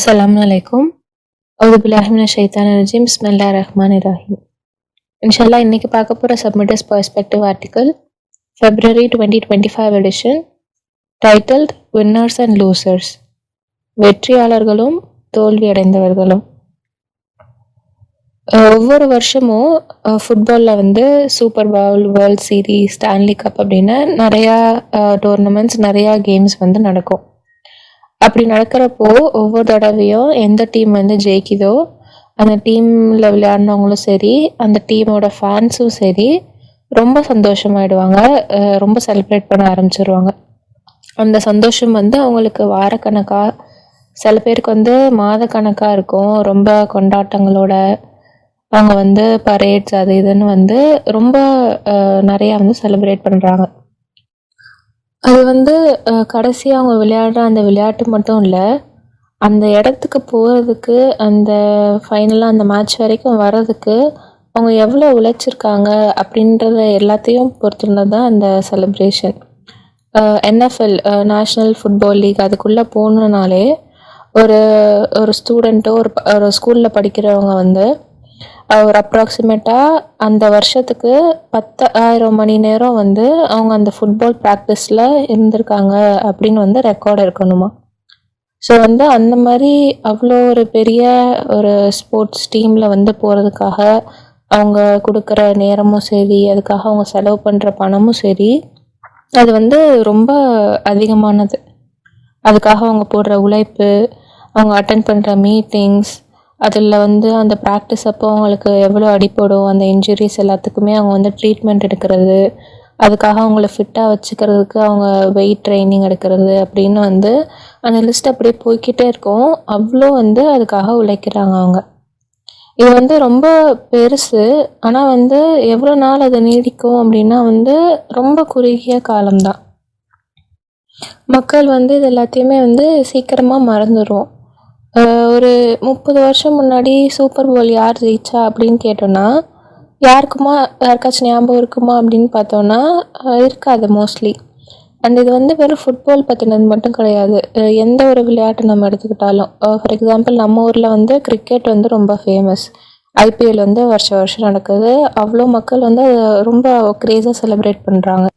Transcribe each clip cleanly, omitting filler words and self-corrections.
Assalamualaikum. Auzubillahiminash-shaytanir-rajim. Bismillahir-rahmanir-rahim. Inshallah, இன்னைக்கு பார்க்க போகிற submitters perspective article February 2025 edition titled Winners and Losers. வெற்றியாளர்களும் தோல்வியடைந்தவர்களும். ஒவ்வொரு வருஷமும் ஃபுட்பாலில் super bowl, world series, Stanley cup அப்படின்னு நிறையா டோர்னமெண்ட்ஸ், நிறையா கேம்ஸ் நடக்கும். அப்படி நடக்கிறப்போ ஒவ்வொரு தடவையும் எந்த டீம் ஜெயிக்குதோ அந்த டீமில் விளையாடினவங்களும் சரி, அந்த டீமோட ஃபேன்ஸும் சரி ரொம்ப சந்தோஷமாயிடுவாங்க, ரொம்ப செலிப்ரேட் பண்ண ஆரம்பிச்சிருவாங்க. அந்த சந்தோஷம் அவங்களுக்கு வாரக்கணக்காக, சில பேருக்கு மாதக்கணக்காக இருக்கும். ரொம்ப கொண்டாட்டங்களோட அவங்க பரேட்ஸ் அது இதுன்னு ரொம்ப நிறையா செலிப்ரேட் பண்ணுறாங்க. அது கடைசியாக அவங்க விளையாடுற அந்த விளையாட்டு மட்டும் இல்லை, அந்த இடத்துக்கு போகிறதுக்கு, அந்த ஃபைனலாக அந்த மேட்ச் வரைக்கும் வர்றதுக்கு அவங்க எவ்வளோ உழைச்சிருக்காங்க அப்படின்றத எல்லாத்தையும் பொறுத்திருந்தது தான் அந்த celebration. NFL national football league அதுக்குள்ளே போகணுன்னாலே ஒரு ஒரு ஸ்டூடெண்ட்டோ ஒரு ஸ்கூலில் படிக்கிறவங்க ஒரு அப்ராக்சிமேட்டாக அந்த வருஷத்துக்கு 10,000 மணி நேரம் அவங்க அந்த ஃபுட்பால் ப்ராக்டிஸில் இருந்திருக்காங்க அப்படின்னு ரெக்கார்டு இருக்கணுமா. ஸோ அந்த மாதிரி அவ்வளோ ஒரு பெரிய ஒரு ஸ்போர்ட்ஸ் டீமில் போகிறதுக்காக அவங்க கொடுக்குற நேரமும் சரி, அதுக்காக அவங்க செலவு பண்ணுற பணமும் சரி, அது ரொம்ப அதிகமானது. அதுக்காக அவங்க போடுற உழைப்பு, அவங்க அட்டென்ட் பண்ணுற மீட்டிங்ஸ், அதில் அந்த ப்ராக்டிஸ் அப்போ அவங்களுக்கு எவ்வளோ அடிப்படும், அந்த இன்ஜுரிஸ் எல்லாத்துக்குமே அவங்க ட்ரீட்மெண்ட் எடுக்கிறது, அதுக்காக அவங்கள ஃபிட்டாக வச்சுக்கிறதுக்கு அவங்க வெயிட் ட்ரைனிங் எடுக்கிறது அப்படின்னு அந்த லிஸ்ட் அப்படியே போய்கிட்டே இருக்கும். அவ்வளோ அதுக்காக உழைக்கிறாங்க அவங்க. இது ரொம்ப பெருசு. ஆனால் எவ்வளோ நாள் அது நீடிக்கும் அப்படின்னா ரொம்ப குறுகிய காலம்தான். மக்கள் இது எல்லாத்தையுமே சீக்கிரமாக மறந்துடுவோம். ஒரு 30 வருஷம் முன்னாடி சூப்பர் பவுல் யார் ஜெயிச்சா அப்படின்னு கேட்டோன்னா யாருக்காச்சும் ஞாபகம் இருக்குமா அப்படின்னு பார்த்தோன்னா இருக்காது மோஸ்ட்லி. அண்ட் இது வெறும் ஃபுட்பால் பற்றினது மட்டும் கிடையாது. எந்த ஒரு விளையாட்டு நம்ம எடுத்துக்கிட்டாலும், ஃபார் எக்ஸாம்பிள் நம்ம ஊரில் கிரிக்கெட் ரொம்ப ஃபேமஸ். IPL வருஷம் நடக்குது. அவ்வளோ மக்கள் அதை ரொம்ப க்ரேஸாக செலிப்ரேட் பண்ணுறாங்க.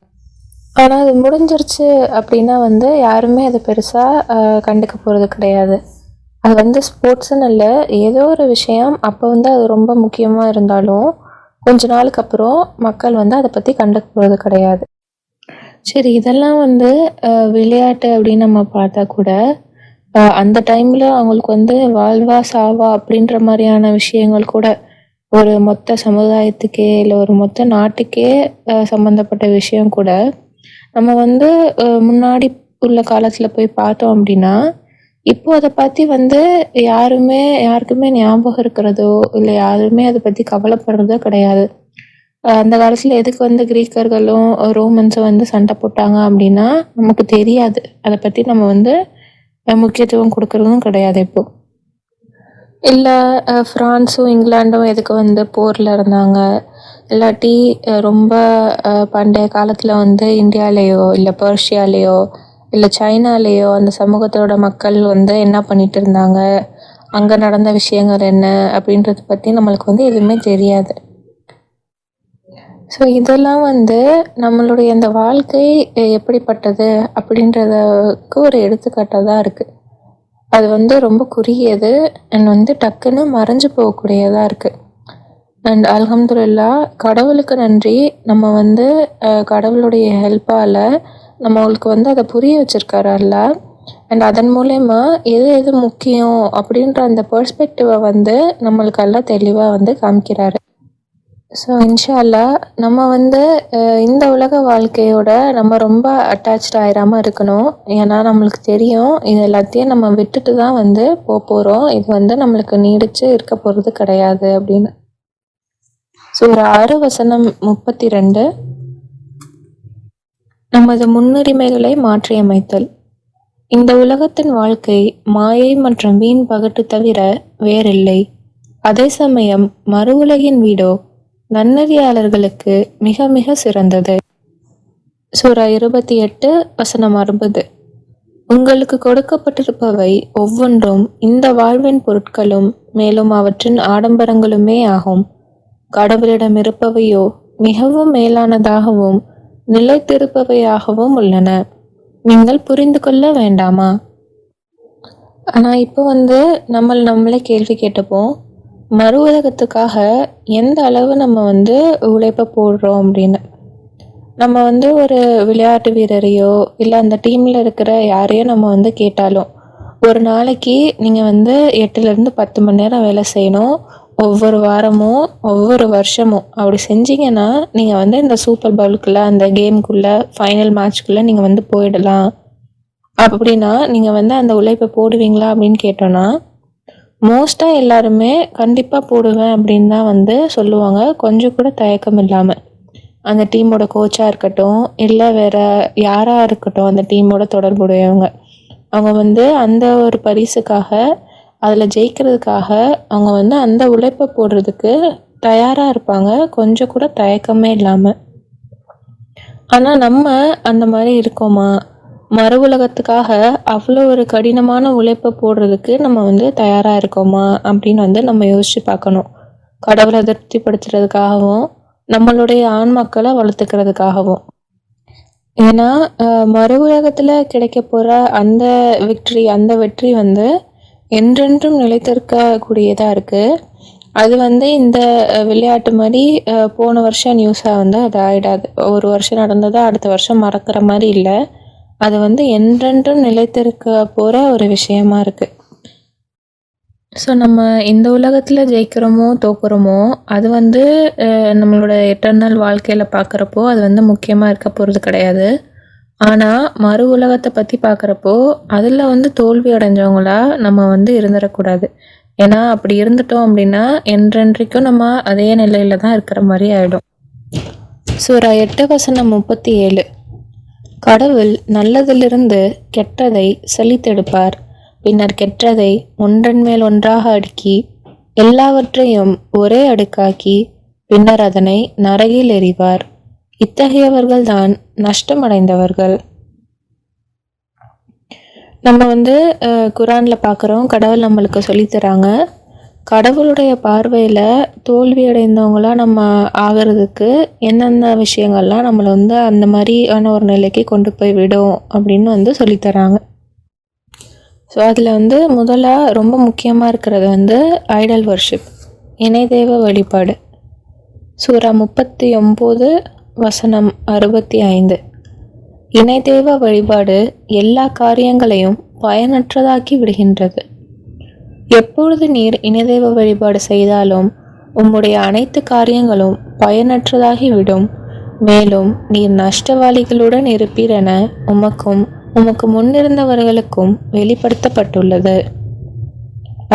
ஆனால் அது முடிஞ்சிருச்சு அப்படின்னா யாருமே அதை பெருசாக கண்டுக்க போகிறது கிடையாது. அது ஸ்போர்ட்ஸுன்னு இல்லை, ஏதோ ஒரு விஷயம் அப்போ அது ரொம்ப முக்கியமாக இருந்தாலும் கொஞ்ச நாளுக்கு அப்புறம் மக்கள் அதை பற்றி கண்டுக்க போகிறது கிடையாது. சரி, இதெல்லாம் விளையாட்டு அப்படின்னு நம்ம பார்த்தா கூட அந்த டைமில் அவங்களுக்கு வாழ்வா சாவா அப்படின்ற மாதிரியான விஷயங்கள் கூட, ஒரு மொத்த சமுதாயத்துக்கே இல்லை ஒரு மொத்த நாட்டுக்கே சம்மந்தப்பட்ட விஷயம் கூட நம்ம முன்னாடி உள்ள காலத்தில் போய் பார்த்தோம் அப்படின்னா இப்போ அதை பற்றி யாருக்குமே ஞாபகம் இருக்கிறதோ இல்லை யாருமே அதை பற்றி கவலைப்படுறதோ கிடையாது. அந்த காலத்தில் எதுக்கு கிரீக்கர்களும் ரோமன்ஸும் சண்டை போட்டாங்க அப்படின்னா நமக்கு தெரியாது. அதை பற்றி நம்ம முக்கியத்துவம் கொடுக்கறதும் கிடையாது. இப்போ இல்லை ஃப்ரான்ஸும் இங்கிலாண்டும் எதுக்கு போரில் இருந்தாங்க, இல்லாட்டி ரொம்ப பண்டைய காலத்தில் இந்தியாலேயோ இல்லை பர்ஷியாலேயோ இல்லை சைனாலேயோ அந்த சமூகத்தோட மக்கள் என்ன பண்ணிட்டு இருந்தாங்க, அங்கே நடந்த விஷயங்கள் என்ன அப்படின்றத பற்றி நம்மளுக்கு எதுவுமே தெரியாது. ஸோ இதெல்லாம் நம்மளுடைய அந்த வாழ்க்கை எப்படிப்பட்டது அப்படின்றதுக்கு ஒரு எடுத்துக்காட்டாக தான் இருக்குது. அது ரொம்ப குறுகியது அண்ட் டக்குன்னு மறைஞ்சு போகக்கூடியதாக இருக்குது. அண்ட் அல்ஹம்துலில்லாஹ், கடவுளுக்கு நன்றி, நம்ம கடவுளுடைய ஹெல்ப்பால் நம்மளுக்கு அதை புரிய வச்சிருக்காரு அல்லாஹ். அண்ட் அதன் மூலயமா எது எது முக்கியம் அப்படின்ற அந்த பெர்ஸ்பெக்டிவை நம்மளுக்கு எல்லாம் தெளிவாக காமிக்கிறாரு. ஸோ இன்ஷா அல்லாஹ் நம்ம இந்த உலக வாழ்க்கையோட நம்ம ரொம்ப அட்டாச்ட் ஆயிடாமல் இருக்கணும். ஏன்னா நம்மளுக்கு தெரியும் இது எல்லாத்தையும் நம்ம விட்டுட்டு தான் போகிறோம். இது நம்மளுக்கு நீடிச்சு இருக்க போகிறது கிடையாது அப்படின்னு. சூரா 6 வசனம் 32. நமது முன்னுரிமைகளை மாற்றியமைத்தல். இந்த உலகத்தின் வாழ்க்கை மாயை மற்றும் வீண் பகட்டு தவிர வேறில்லை. அதே சமயம் மறு உலகின் வீடோ நன்னறியாளர்களுக்கு மிக மிக சிறந்தது. சூரா 28 வசனம் 60. உங்களுக்கு கொடுக்கப்பட்டிருப்பவை ஒவ்வொன்றும் இந்த வாழ்வின் பொருட்களும் மேலும் அவற்றின் ஆடம்பரங்களுமே ஆகும். கடவுளிடம் இருப்பவையோ மிகவும் மேலானதாகவும் நிலைத்திருப்பவையாகவும் உள்ளன. நீங்கள் புரிந்து கொள்ள வேண்டாமா? ஆனால் இப்போ நம்மளே கேள்வி கேட்டுப்போம், மறு உலகத்துக்காக எந்த அளவு நம்ம உழைப்பை போடுறோம் அப்படின்னு. நம்ம ஒரு விளையாட்டு வீரரையோ இல்லை அந்த டீமில் இருக்கிற யாரையோ நம்ம கேட்டாலும், ஒரு நாளைக்கு நீங்கள் 8லேருந்து 10 மணி நேரம் வேலை செய்யணும், ஒவ்வொரு வாரமும் ஒவ்வொரு வருஷமும் அப்படி செஞ்சீங்கன்னா நீங்கள் இந்த சூப்பர் பவுலுக்குள்ளே, அந்த கேமுக்குள்ளே, ஃபைனல் மேட்ச்க்குள்ளே நீங்கள் போயிடலாம் அப்படின்னா நீங்கள் அந்த உழைப்பை போடுவீங்களா அப்படின்னு கேட்டோன்னா, மோஸ்ட்டாக எல்லாருமே கண்டிப்பாக போடுவேன் அப்படின்னு தான் சொல்லுவாங்க, கொஞ்சம் கூட தயக்கம் இல்லாமல். அந்த டீமோட கோச்சாக இருக்கட்டும், இல்லை வேறு யாராக இருக்கட்டும், அந்த டீமோட தொடர்புடையவங்க, அவங்க அந்த ஒரு பரிசுக்காக, அதில் ஜெயிக்கிறதுக்காக அவங்க அந்த உழைப்பை போடுறதுக்கு தயாராக இருப்பாங்க, கொஞ்சம் கூட தயக்கமே இல்லாமல். ஆனால் நம்ம அந்த மாதிரி இருக்கோமா? மறு உலகத்துக்காக அவ்வளோ ஒரு கடினமான உழைப்பை போடுறதுக்கு நம்ம தயாராக இருக்கோமா அப்படின்னு நம்ம யோசித்து பார்க்கணும். கடவுளை திருப்திப்படுத்துறதுக்காகவும் நம்மளுடைய ஆன்மாக்களை வளர்த்துக்கிறதுக்காகவும். ஏன்னா மறு உலகத்தில் கிடைக்க போகிற அந்த வெற்றி என்றென்றும் நிலைத்திருக்கக்கூடியதாக இருக்குது. அது இந்த விளையாட்டு மாதிரி போன வருஷம் நியூஸாக அது ஆகிடாது. ஒரு வருஷம் நடந்ததா அடுத்த வருஷம் மறக்கிற மாதிரி இல்லை. அது என்றென்றும் நிலைத்திருக்க போகிற ஒரு விஷயமா இருக்குது. ஸோ நம்ம இந்த உலகத்தில் ஜெயிக்கிறோமோ தோக்குறோமோ, அது நம்மளோட எட்டர்னல் வாழ்க்கையில் பார்க்குறப்போ அது முக்கியமாக இருக்க போகிறது கிடையாது. ஆனால் மறு உலகத்தை பற்றி பார்க்குறப்போ அதில் தோல்வி அடைஞ்சவங்களா நம்ம இருந்துடக்கூடாது. ஏன்னா அப்படி இருந்துட்டோம் அப்படின்னா என்றென்றைக்கும் நம்ம அதே நிலையில் தான் இருக்கிற மாதிரி ஆகிடும். சூரா 8:37. கடவுள் நல்லதிலிருந்து கெட்டதை செழித்தெடுப்பார், பின்னர் கெட்டதை ஒன்றன் மேல் ஒன்றாக அடுக்கி எல்லாவற்றையும் ஒரே அடுக்காக்கி பின்னர் அதனை நரகில் எறிவார். இத்தகையவர்கள் தான் நஷ்டமடைந்தவர்கள். நம்ம குரானில் பார்க்குறோம், கடவுள் நம்மளுக்கு சொல்லித்தராங்க, கடவுளுடைய பார்வையில் தோல்வியடைந்தவங்களாம் நம்ம ஆகிறதுக்கு என்னென்ன விஷயங்கள்லாம் நம்மளை அந்த மாதிரியான ஒரு நிலைக்கு கொண்டு போய் விடும் அப்படின்னு சொல்லித்தராங்க. ஸோ அதில் முதலாக ரொம்ப முக்கியமாக இருக்கிறது ஐடல் வர்ஷிப், இணை தெய்வ வழிபாடு. சூரா 39:65. இணை தெய்வ வழிபாடு எல்லா காரியங்களையும் பயனற்றதாக்கி விடுகின்றது. எப்பொழுது நீர் இணை தெய்வ வழிபாடு செய்தாலும் உம்முடைய அனைத்து காரியங்களும் பயனற்றதாகிவிடும், மேலும் நீர் நஷ்டவாளிகளுடன் இருப்பீர் என உமக்கு முன்னிருந்தவர்களுக்கும் வெளிப்படுத்தப்பட்டுள்ளது.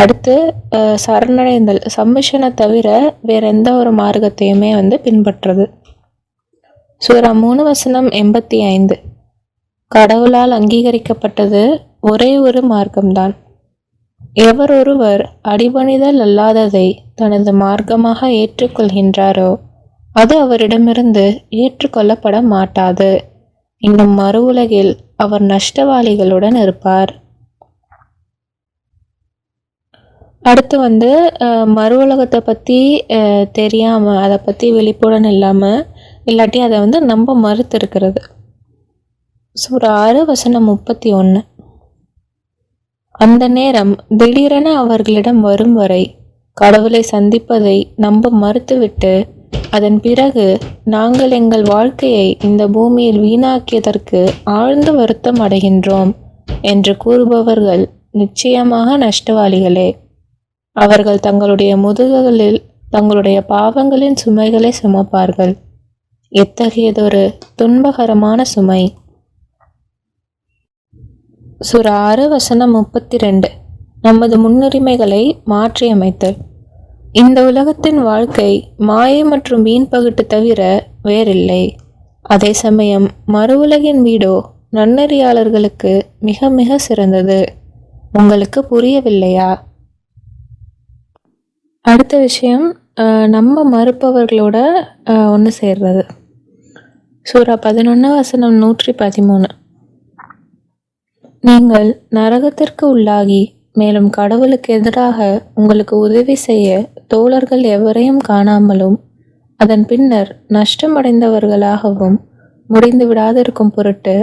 அடுத்து சரணடைந்தல், சம்மிஷனை தவிர வேற எந்த ஒரு மார்க்கத்தையுமே பின்பற்றுறது. சூரா 3:85. கடவுளால் அங்கீகரிக்கப்பட்டது ஒரே ஒரு மார்க்கம்தான். எவரொருவர் அடிபணிதல் அல்லாததை தனது மார்க்கமாக ஏற்றுக்கொள்கின்றாரோ அது அவரிடமிருந்து ஏற்றுக்கொள்ளப்பட மாட்டாது. இன்னும் மறு உலகில் அவர் நஷ்டவாளிகளுடன் இருப்பார். அடுத்து மறு உலகத்தை பற்றி தெரியாமல், அதை பற்றி விழிப்புடன் இல்லாமல், இல்லாட்டி அதை நம்ப மறுத்து இருக்கிறது. சூரா 6:31. அந்த நேரம் திடீரென அவர்களிடம் வரும் வரை கடவுளை சந்திப்பதை நம்ப மறுத்துவிட்டு அதன் பிறகு நாங்கள் எங்கள் வாழ்க்கையை இந்த பூமியில் வீணாக்கியதற்கு ஆழ்ந்த வருத்தம் அடைகின்றோம் என்று கூறுபவர்கள் நிச்சயமாக நஷ்டவாளிகளே. அவர்கள் தங்களுடைய முதுகுகளில் தங்களுடைய பாவங்களின் சுமைகளை சுமப்பார்கள். எத்தகையதொரு துன்பகரமான சுமை! சூரா 6:32. நமது முன்னுரிமைகளை மாற்றியமைத்தல். இந்த உலகத்தின் வாழ்க்கை மாயை மற்றும் வீண் பகுட்டு தவிர வேறில்லை. அதே சமயம் மறு உலகின் வீடோ நன்னறியாளர்களுக்கு மிக மிக சிறந்தது. உங்களுக்கு புரியவில்லையா? அடுத்த விஷயம், நம்ம மறுப்பவர்களோட ஒன்று சேர்றது. சூரா 11:113. நீங்கள் நரகத்திற்கு உள்ளாகி மேலும் கடவுளுக்கு எதிராக உங்களுக்கு உதவி செய்ய தோழர்கள் எவரையும் காணாமலும் அதன் பின்னர் நஷ்டமடைந்தவர்களாகவும் முடிந்து விடாதிருக்கும் பொருட்டு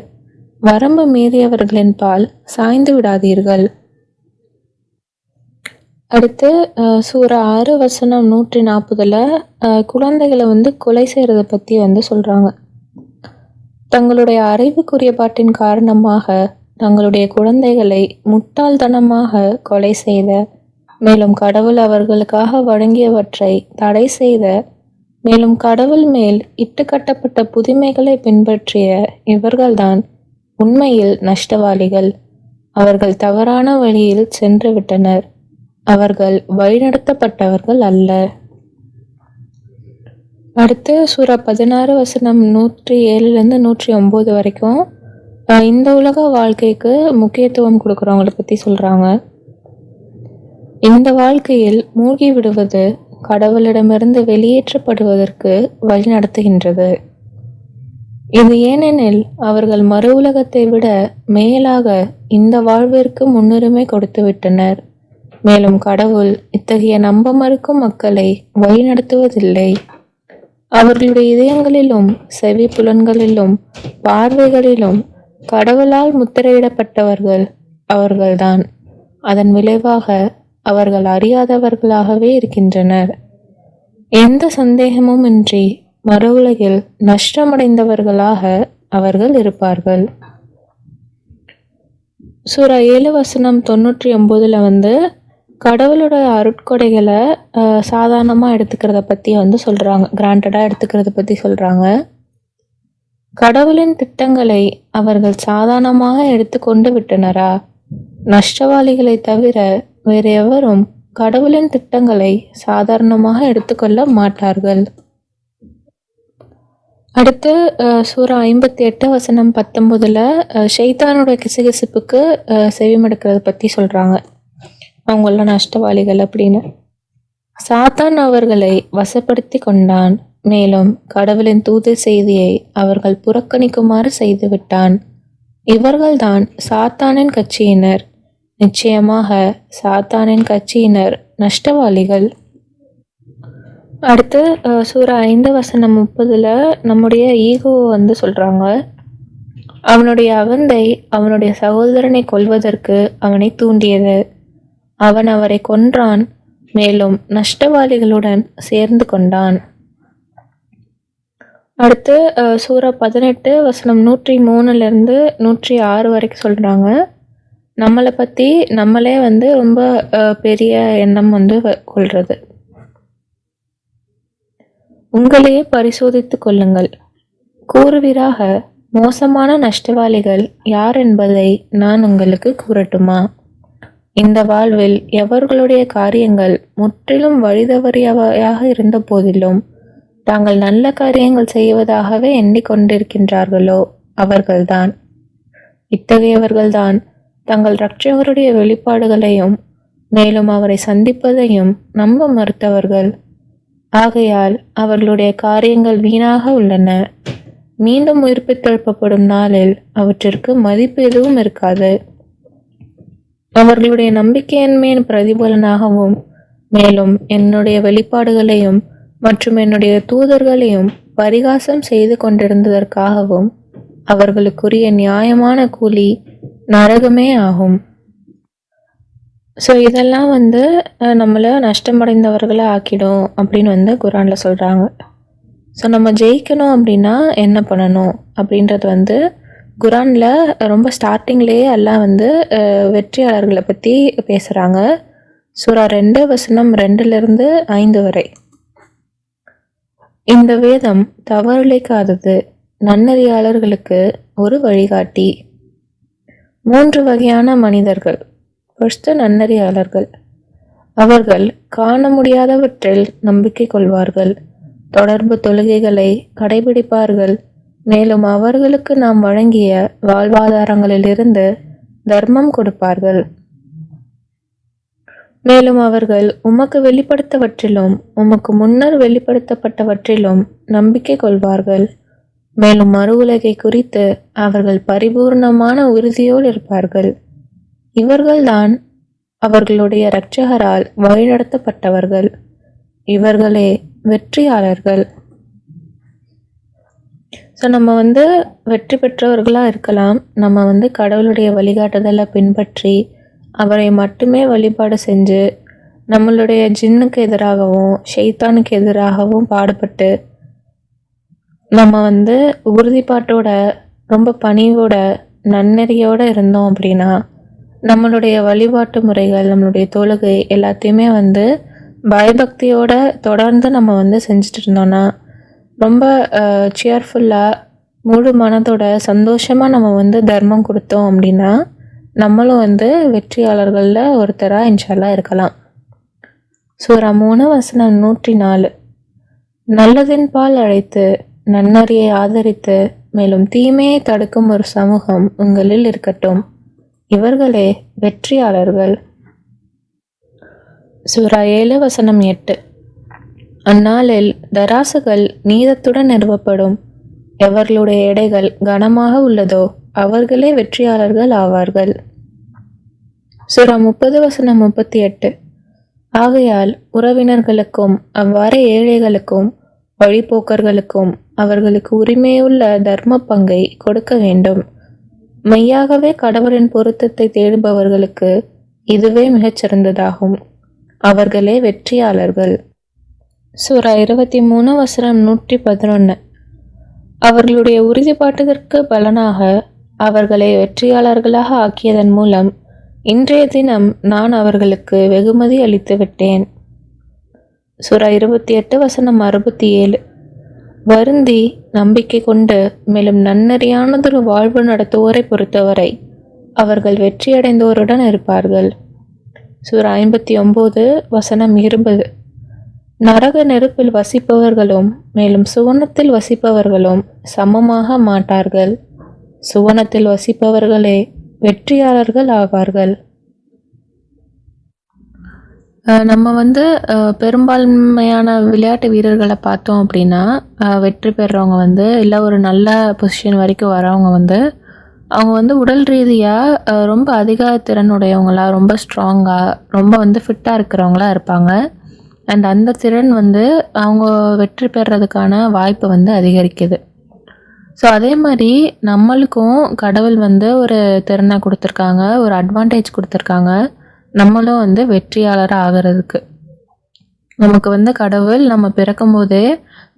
வரம்பு மீறியவர்களின் பால் சாய்ந்து விடாதீர்கள். அடுத்து சூரா 6 வசனம் 140ல் குழந்தைகளை கொலை செய்கிறத பற்றி சொல்கிறாங்க. தங்களுடைய அறிவுக்குரிய பாட்டின் காரணமாக தங்களுடைய குழந்தைகளை முட்டாள்தனமாக கொலை செய்த, மேலும் கடவுள் அவர்களுக்காக வழங்கியவற்றை தடை செய்த, மேலும் கடவுள் மேல் இட்டுக்கட்டப்பட்ட புதுமைகளை பின்பற்றிய இவர்கள்தான் உண்மையில் நஷ்டவாளிகள். அவர்கள் தவறான வழியில் சென்று விட்டனர். அவர்கள் வழிநடத்தப்பட்டவர்கள் அல்ல. அடுத்து சூரா 16 வசனம் 107லேருந்து 109 வரைக்கும் இந்த உலக வாழ்க்கைக்கு முக்கியத்துவம் கொடுக்குறவங்களை பற்றி சொல்கிறாங்க. இந்த வாழ்க்கையில் மூழ்கி விடுவது கடவுளிடமிருந்து வெளியேற்றப்படுவதற்கு வழி நடத்துகின்றது. இது ஏனெனில் அவர்கள் மறு உலகத்தை விட மேலாக இந்த வாழ்விற்கு முன்னுரிமை கொடுத்து விட்டனர். மேலும் கடவுள் இத்தகைய நம்ப மறுக்கும் மக்களை வழிநடத்துவதில்லை. அவர்களுடைய இதயங்களிலும் செவி புலன்களிலும் பார்வைகளிலும் கடவுளால் முத்திரையிடப்பட்டவர்கள் அவர்கள்தான். அதன் விளைவாக அவர்கள் அறியாதவர்களாகவே இருக்கின்றனர். எந்த சந்தேகமும் இன்றி மறு உலகில் நஷ்டமடைந்தவர்களாக அவர்கள் இருப்பார்கள். சூரா 7 வசனம் 99ல் கடவுளோட அருட்கொடைகளை சாதாரணமாக எடுத்துக்கிறத பற்றி சொல்கிறாங்க. கிராண்டடாக எடுத்துக்கிறத பற்றி சொல்கிறாங்க. கடவுளின் திட்டங்களை அவர்கள் சாதாரணமாக எடுத்துக்கொண்டு விட்டனரா? நஷ்டவாளிகளை தவிர வேறு எவரும் கடவுளின் திட்டங்களை சாதாரணமாக எடுத்துக்கொள்ள மாட்டார்கள். அடுத்து சூரா 58 வசனம் 19ல் ஷைத்தானோட கிசுகிசுப்புக்கு செவிமடுக்கிறத பற்றி சொல்கிறாங்க. அவங்களாம் நஷ்டவாளிகள் அப்படின்னு. சாத்தான் அவர்களை வசப்படுத்தி கொண்டான். மேலும் கடவுளின் தூது செய்தியை அவர்கள் புறக்கணிக்குமாறு செய்துவிட்டான். இவர்கள்தான் சாத்தானின் கட்சியினர். நிச்சயமாக சாத்தானின் கட்சியினர் நஷ்டவாளிகள். அடுத்து சூரா 5 வசனம் 30ல் நம்முடைய ஈகோவை சொல்கிறாங்க. அவனுடைய அகந்தை அவனுடைய சகோதரனை கொல்வதற்கு அவனை தூண்டியது. அவன் அவரை கொன்றான், மேலும் நஷ்டவாளிகளுடன் சேர்ந்து கொண்டான். அடுத்து சூரா 18 வசனம் 103லேருந்து 106 வரைக்கும் சொல்கிறாங்க. நம்மளை பற்றி நம்மளே ரொம்ப பெரிய எண்ணம் கொள்வது. உங்களையே பரிசோதித்து கொள்ளுங்கள். கூறுவீராக, மோசமான நஷ்டவாளிகள் யார் என்பதை நான் உங்களுக்கு கூறட்டுமா? இந்த வாழ்வில் எவர்களுடைய காரியங்கள் முற்றிலும் வழிதவறியவையாக இருந்த போதிலும் தாங்கள் நல்ல காரியங்கள் செய்வதாகவே எண்ணிக்கொண்டிருக்கின்றார்களோ அவர்கள்தான். இத்தகையவர்கள்தான் தங்கள் இரட்சகருடைய வெளிப்பாடுகளையும் மேலும் அவரை சந்திப்பதையும் நம்ப மறுத்தவர்கள். ஆகையால் அவர்களுடைய காரியங்கள் வீணாக உள்ளன. மீண்டும் உயிர்ப்பித்தெழுப்பப்படும் நாளில் அவற்றிற்கு மதிப்பு எதுவும் இருக்காது. அவர்களுடைய நம்பிக்கையின்மையின் பிரதிபலனாகவும் மேலும் என்னுடைய வெளிப்பாடுகளையும் மற்றும் என்னுடைய தூதர்களையும் பரிகாசம் செய்து கொண்டிருந்ததற்காகவும் அவர்களுக்குரிய நியாயமான கூலி நரகமே ஆகும். ஸோ இதெல்லாம் நம்மளை நஷ்டமடைந்தவர்களை ஆக்கிடும் அப்படின்னு குரானில் சொல்கிறாங்க. ஸோ நம்ம ஜெயிக்கணும் அப்படின்னா என்ன பண்ணணும் அப்படின்றது குரானில் ரொம்ப ஸ்டார்டிங்லேயே எல்லாம் வெற்றியாளர்களை பற்றி பேசுகிறாங்க. சூரா 2 வசனம் 2லேருந்து 5 வரை. இந்த வேதம் தவறிழைக்காதது, நன்னறியாளர்களுக்கு ஒரு வழிகாட்டி. 3 வகையான மனிதர்கள். ஃபர்ஸ்ட் நன்னறியாளர்கள். அவர்கள் காண முடியாதவற்றில் நம்பிக்கை கொள்வார்கள், தொடர்பு தொழுகைகளை கடைபிடிப்பார்கள், மேலும் அவர்களுக்கு நாம் வழங்கிய வாழ்வாதாரங்களிலிருந்து தர்மம் கொடுப்பார்கள். மேலும் அவர்கள் உமக்கு வெளிப்படுத்தவற்றிலும் உமக்கு முன்னர் வெளிப்படுத்தப்பட்டவற்றிலும் நம்பிக்கை கொள்வார்கள். மேலும் மறு உலகை குறித்து அவர்கள் பரிபூர்ணமான உறுதியோடு இருப்பார்கள். இவர்கள்தான் அவர்களுடைய இரட்சகரால் வழிநடத்தப்பட்டவர்கள். இவர்களே வெற்றியாளர்கள். ஸோ நம்ம வெற்றி பெற்றவர்களாக இருக்கலாம். நம்ம கடவுளுடைய வழிகாட்டுதலை பின்பற்றி அவரை மட்டுமே வழிபாடு செஞ்சு நம்மளுடைய ஜின்னுக்கு எதிராகவும் ஷைத்தானுக்கு எதிராகவும் பாடுபட்டு நம்ம உறுதிப்பாட்டோட ரொம்ப பணிவோட நன்னெறியோடு இருந்தோம் அப்படின்னா நம்மளுடைய வழிபாட்டு முறைகள் நம்மளுடைய தொழுகை எல்லாத்தையுமே பயபக்தியோட தொடர்ந்து நம்ம செஞ்சுட்டு இருந்தோன்னா ரொம்ப சியர்ஃபுல்லாக முழு மனதோட சந்தோஷமாக நம்ம தர்மம் கொடுத்தோம் அப்படின்னா நம்மளும் வெற்றியாளர்களில் ஒருத்தராக இன்ஷால்லா இருக்கலாம். சூரா 3 வசனம் 104. நல்லதின் பால் அழைத்து நன்னறியை ஆதரித்து மேலும் தீமையை தடுக்கும் ஒரு சமூகம் உங்களில் இருக்கட்டும். இவர்களே வெற்றியாளர்கள். சூரா 7 வசனம் 8. அந்நாளில் தராசுகள் நீதத்துடன் நிறுவப்படும். எவர்களுடைய எடைகள் கனமாக உள்ளதோ அவர்களே வெற்றியாளர்கள் ஆவார்கள். சூரா 30 வசனம் 38. ஆகையால் உறவினர்களுக்கும் அவ்வாறே ஏழைகளுக்கும் வழிபோக்கர்களுக்கும் அவர்களுக்கு உரிமையுள்ள தர்ம பங்கை கொடுக்க வேண்டும். மெய்யாகவே கடவுளின் பொருத்தத்தை தேடுபவர்களுக்கு இதுவே மிகச்சிறந்ததாகும். அவர்களே வெற்றியாளர்கள். சூரா 23 வசனம் 111. அவர்களுடைய உறுதிப்பாட்டிற்கு பலனாக அவர்களை வெற்றியாளர்களாக ஆக்கியதன் மூலம் இன்றைய தினம் நான் அவர்களுக்கு வெகுமதி அளித்து விட்டேன். சூரா 28 வசனம் 67. வருந்தி நம்பிக்கை கொண்டு மேலும் நன்னறியானதொரு வாழ்வு நடத்துவோரை பொறுத்தவரை அவர்கள் வெற்றியடைந்தோருடன் இருப்பார்கள். சூரா 59 வசனம் 20. நரக நெருப்பில் வசிப்பவர்களும் மேலும் சுவனத்தில் வசிப்பவர்களும் சமமாக மாட்டார்கள். சுவனத்தில் வசிப்பவர்களே வெற்றியாளர்கள் ஆவார்கள். நம்ம பெரும்பான்மையான விளையாட்டு வீரர்களை பார்த்தோம் அப்படின்னா வெற்றி பெறவங்க இல்லை ஒரு நல்ல பொசிஷன் வரைக்கும் வரவங்க அவங்க உடல் ரீதியாக ரொம்ப அதிக திறனுடையவங்களா ரொம்ப ஸ்ட்ராங்காக ரொம்ப ஃபிட்டாக இருக்கிறவங்களா இருப்பாங்க. அண்ட் அந்த திறன் அவங்க வெற்றி பெறதுக்கான வாய்ப்பு அதிகரிக்குது. ஸோ அதே மாதிரி நம்மளுக்கும் கடவுள் ஒரு திறனை கொடுத்துருக்காங்க, ஒரு அட்வான்டேஜ் கொடுத்துருக்காங்க. நம்மளும் வெற்றியாளராக ஆகிறதுக்கு நமக்கு கடவுள் நம்ம பிறக்கும் போதே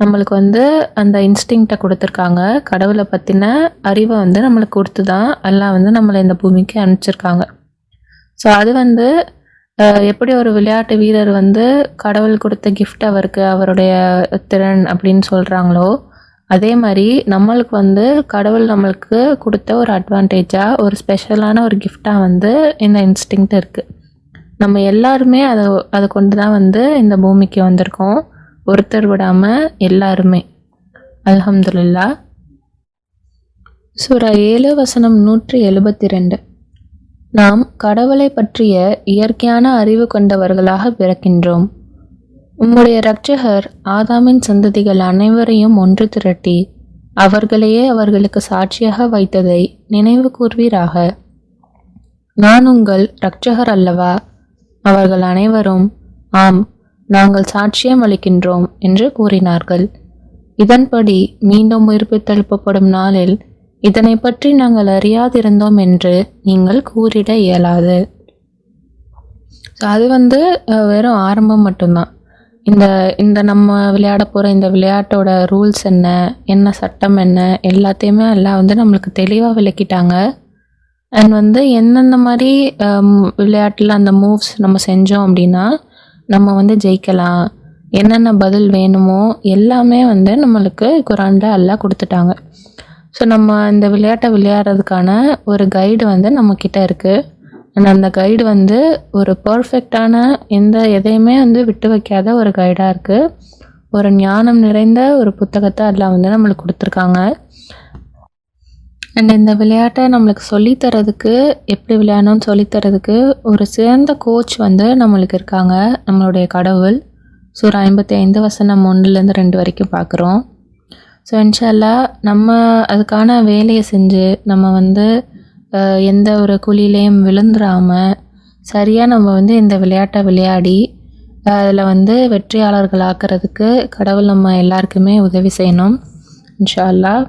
நம்மளுக்கு அந்த இன்ஸ்டிங்க்டை கொடுத்துருக்காங்க. கடவுளை பற்றின அறிவை நம்மளுக்கு கொடுத்து தான் எல்லாம் நம்மளை இந்த பூமிக்கு அனுப்பிச்சிருக்காங்க. ஸோ அது எப்படி ஒரு விளையாட்டு வீரர் கடவுள் கொடுத்த கிஃப்ட் அவருக்கு அவருடைய திறன் அப்படின்னு சொல்கிறாங்களோ அதே மாதிரி நம்மளுக்கு கடவுள் நம்மளுக்கு கொடுத்த ஒரு அட்வான்டேஜாக ஒரு ஸ்பெஷலான ஒரு கிஃப்டாக இந்த இன்ஸ்டிங்க்ட் இருக்குது. நம்ம எல்லாருமே அதை கொண்டு தான் இந்த பூமிக்கு வந்திருக்கோம். ஒருத்தர் விடாமல் எல்லாருமே. அல்ஹம்துலில்லாஹ். சூரா 7 வசனம் 172. நாம் கடவுளை பற்றிய இயற்கையான அறிவு கொண்டவர்களாக பிறக்கின்றோம். உம்முடைய இரட்சகர் ஆதாமின் சந்ததிகள் அனைவரையும் ஒன்று திரட்டி அவர்களையே அவர்களுக்கு சாட்சியாக வைத்ததை நினைவு கூர்வீராக. நான் உங்கள் இரட்சகர் அல்லவா? அவர்கள் அனைவரும் ஆம், நாங்கள் சாட்சியம் அளிக்கின்றோம் என்று கூறினார்கள். இதன்படி மீண்டும் உயிர்ப்பித்தெழுப்பப்படும் நாளில் இதனை பற்றி நாங்கள் அறியாதிருந்தோம் என்று நீங்கள் கூறிட இயலாது. ஸோ அது வெறும் ஆரம்பம் மட்டும்தான். இந்த நம்ம விளையாட போகிற இந்த விளையாட்டோட ரூல்ஸ் என்ன சட்டம் என்ன எல்லாத்தையுமே எல்லாம் நம்மளுக்கு தெளிவாக விளக்கிட்டாங்க. அண்ட் எந்தெந்த மாதிரி விளையாட்டில் அந்த மூவ்ஸ் நம்ம செஞ்சோம் அப்படின்னா நம்ம ஜெயிக்கலாம், என்னென்ன பதில் வேணுமோ எல்லாமே நம்மளுக்கு குரானில் எல்லாம் கொடுத்துட்டாங்க. ஸோ நம்ம இந்த விளையாட்டை விளையாடுறதுக்கான ஒரு கைடு நம்மக்கிட்ட இருக்குது. அண்ட் அந்த கைடு ஒரு பர்ஃபெக்டான எதையுமே விட்டு வைக்காத ஒரு கைடாக இருக்குது. ஒரு ஞானம் நிறைந்த ஒரு புத்தகத்தை எல்லாம் நம்மளுக்கு கொடுத்துருக்காங்க. அண்ட் இந்த விளையாட்டை நம்மளுக்கு சொல்லித்தரதுக்கு எப்படி விளையாடணும்னு சொல்லித்தரதுக்கு ஒரு சிறந்த கோச் நம்மளுக்கு இருக்காங்க, நம்மளுடைய கடவுள். சூரா 55 வசனம் 1-2 வரைக்கும் பார்க்குறோம். ஸோ இன்ஷா அல்லாஹ் நம்ம அதுக்கான வேலையை செஞ்சு நம்ம வந்து எந்த ஒரு குழியிலையும் விழுந்துடாமல் சரியாக நம்ம வந்து இந்த விளையாட்டை விளையாடி அதில் வந்து வெற்றியாளர்கள் ஆக்கிறதுக்கு கடவுள் நம்ம எல்லாருக்குமே உதவி செய்யணும் இன்ஷா அல்லாஹ்.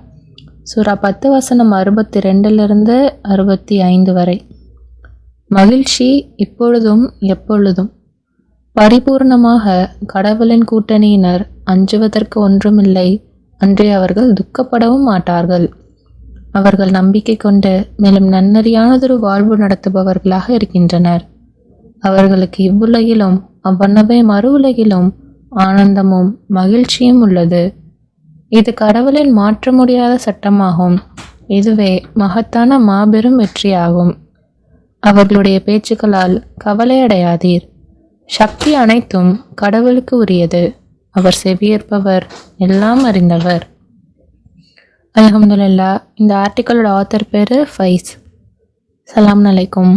சூரா 10 வசனம் 62 65 வரை. மகிழ்ச்சி இப்பொழுதும் எப்பொழுதும். பரிபூர்ணமாக கடவுளின் கூட்டணியினர் அஞ்சுவதற்கு ஒன்றுமில்லை, அன்றே அவர்கள் துக்கப்படவும் மாட்டார்கள். அவர்கள் நம்பிக்கை கொண்டு மேலும் நன்னறியானதொரு வாழ்வு நடத்துபவர்களாக இருக்கின்றனர். அவர்களுக்கு இவ்வுலகிலும் அவ்வண்ணமே மறு உலகிலும் ஆனந்தமும் மகிழ்ச்சியும் உள்ளது. இது கடவுளின் மாற்ற முடியாத சட்டமாகும். இதுவே மகத்தான மாபெரும் வெற்றியாகும். அவர்களுடைய பேச்சுக்களால் கவலையடையாதீர். சக்தி அனைத்தும் கடவுளுக்கு உரியது. அவர் செவியேற்பவர், எல்லாம் அறிந்தவர். அல்ஹம்துலில்லாஹ். இந்த ஆர்டிக்கலோட ஆத்தர் பேர் ஃபைஸ். சலாம் அலைக்கும்.